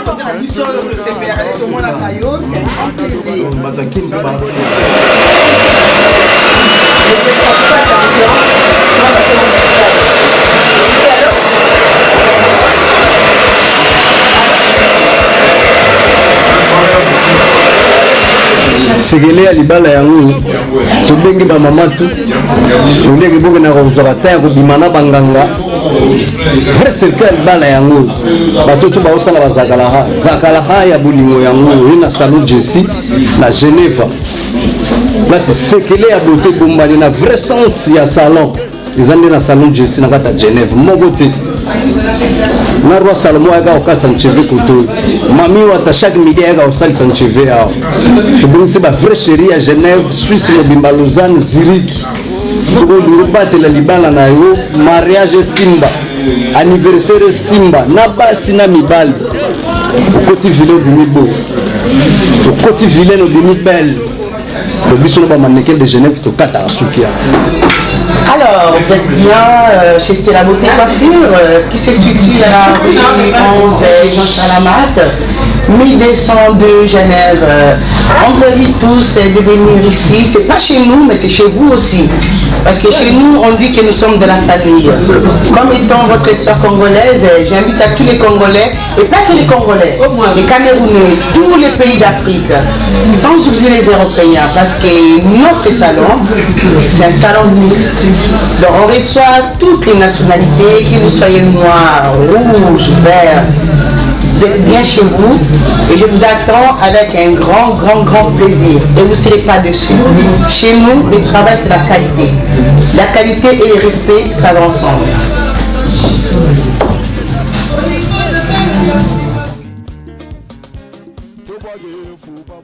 comme ça, du sort le CPR, tout le monde a caillou, c'est un plaisir. segele ya libala yango tobengi bamama tu tolingi boke na kozwaka ta ya kobima na banganga vrai cercle ya libala yango bato to baosala bazakalaha ya bolingo yango oyo na salon Jessie na Genève place sekele ya bote bombani na vrai sens ya salon eza nde na salon Jessie na kati ya Genève moko te na roi Salomo ayaka kokatisa ncheve koto mami wata chaque midi ayaka kosalisa ncheve awa tobongisi ba vrai chéri ya Genève Suisse mobimba Lausanne Zurich tokolingi batela libala na yo mariage simba anniversaire simba na basi na mibali okoti vilain obimi bo okoti vilain obimi belle lobiso na bamannequin de Genève tokataka suki ya. Alors, vous êtes bien chez Stella Beauté Coiffure, qui se situe à la rue 11 Jean Salamat. 1200 de Genève. On vous invite tous de venir ici. C'est pas chez nous, mais c'est chez vous aussi. Parce que chez nous, on dit que nous sommes de la famille. Comme étant votre sœur congolaise, j'invite à tous les Congolais, et pas que les Congolais, les Camerounais, tous les pays d'Afrique, sans oublier les Européens, parce que notre salon, c'est un salon mixte. Donc on reçoit toutes les nationalités, que vous soyez noirs, rouges, verts. Vous êtes bien chez vous et je vous attends avec un grand plaisir. Et vous ne serez pas dessus. Chez nous, le travail, c'est la qualité. La qualité et le respect, ça va ensemble. Faut pas